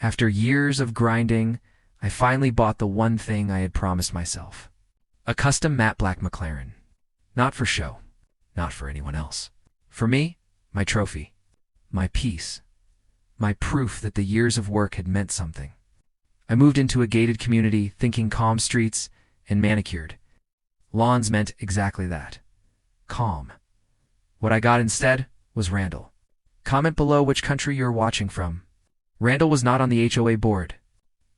After years of grinding, I finally bought the one thing I had promised myself. A custom matte black McLaren. Not for show. Not for anyone else. For me, my trophy. My peace. My proof that the years of work had meant something. I moved into a gated community, thinking calm streets and manicured. Lawns meant exactly that. Calm. What I got instead was Randall. Comment below which country you're watching from. Randall was not on the HOA board.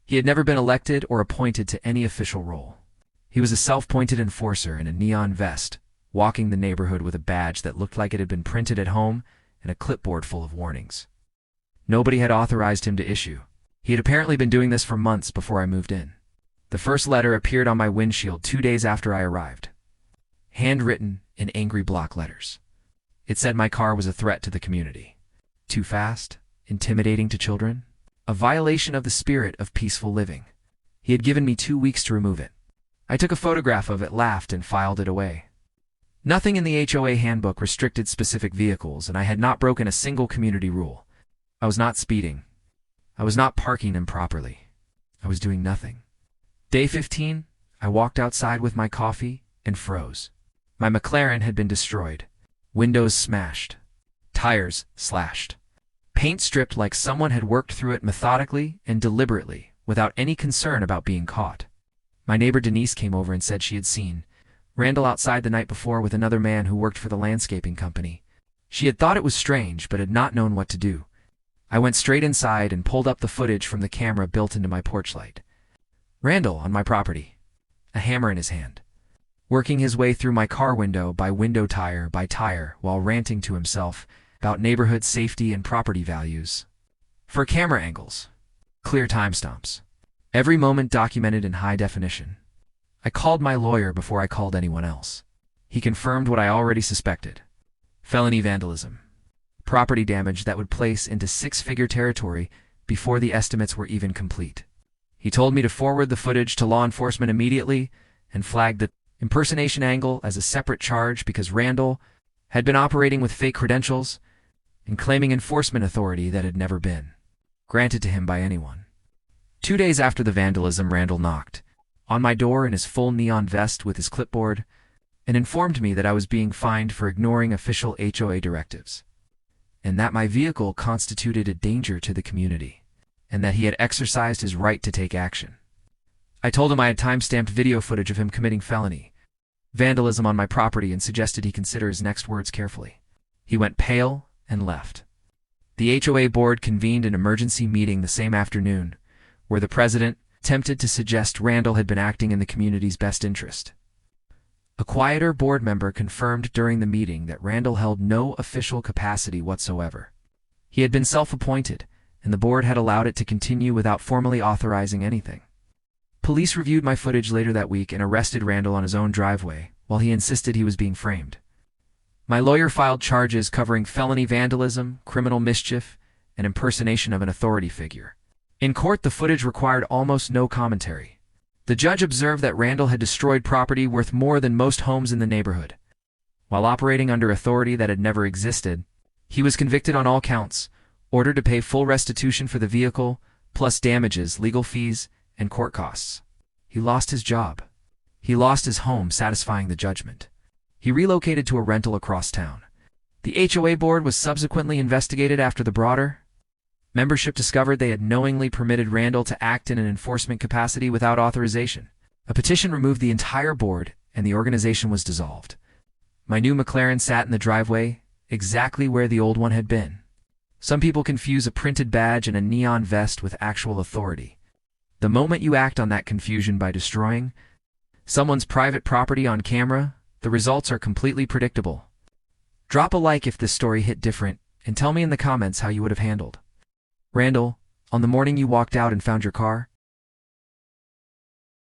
He had never been elected or appointed to any official role. He was a self-appointed enforcer in a neon vest, walking the neighborhood with a badge that looked like it had been printed at home and a clipboard full of warnings. Nobody had authorized him to issue. He had apparently been doing this for months before I moved in. The first letter appeared on my windshield 2 days after I arrived. Handwritten in angry block letters. It said my car was a threat to the community. Too fast? Intimidating to children? A violation of the spirit of peaceful living. He had given me 2 weeks to remove it. I took a photograph of it, laughed, and filed it away. Nothing in the HOA handbook restricted specific vehicles, and I had not broken a single community rule. I was not speeding. I was not parking improperly. I was doing nothing. Day 15, I walked outside with my coffee and froze. My McLaren had been destroyed. Windows smashed. Tires slashed. Paint stripped like someone had worked through it methodically and deliberately, without any concern about being caught. My neighbor Denise came over and said she had seen Randall outside the night before with another man who worked for the landscaping company. She had thought it was strange, but had not known what to do. I went straight inside and pulled up the footage from the camera built into my porch light. Randall on my property, a hammer in his hand, working his way through my car window by tire, while ranting to himself about neighborhood safety and property values. For camera angles, clear timestamps, every moment documented in high definition. I called my lawyer before I called anyone else. He confirmed what I already suspected. Felony vandalism. Property damage that would place into six-figure territory before the estimates were even complete. He told me to forward the footage to law enforcement immediately and flagged the impersonation angle as a separate charge because Randall had been operating with fake credentials and claiming enforcement authority that had never been granted to him by anyone. 2 days after the vandalism, Randall knocked on my door in his full neon vest with his clipboard and informed me that I was being fined for ignoring official HOA directives, and that my vehicle constituted a danger to the community, and that he had exercised his right to take action. I told him I had time-stamped video footage of him committing felony vandalism on my property and suggested he consider his next words carefully. He went pale and left. The HOA board convened an emergency meeting the same afternoon, where the president attempted to suggest Randall had been acting in the community's best interest. A quieter board member confirmed during the meeting that Randall held no official capacity whatsoever. He had been self-appointed, and the board had allowed it to continue without formally authorizing anything. Police reviewed my footage later that week and arrested Randall on his own driveway, while he insisted he was being framed. My lawyer filed charges covering felony vandalism, criminal mischief, and impersonation of an authority figure. In court, the footage required almost no commentary. The judge observed that Randall had destroyed property worth more than most homes in the neighborhood. While operating under authority that had never existed, he was convicted on all counts, ordered to pay full restitution for the vehicle, plus damages, legal fees, and court costs. He lost his job. He lost his home, satisfying the judgment. He relocated to a rental across town. The HOA board was subsequently investigated after the broader membership discovered they had knowingly permitted Randall to act in an enforcement capacity without authorization. A petition removed the entire board, and the organization was dissolved. My new McLaren sat in the driveway, exactly where the old one had been. Some people confuse a printed badge and a neon vest with actual authority. The moment you act on that confusion by destroying someone's private property on camera, the results are completely predictable. Drop a like if this story hit different, and tell me in the comments how you would have handled Randall on the morning you walked out and found your car.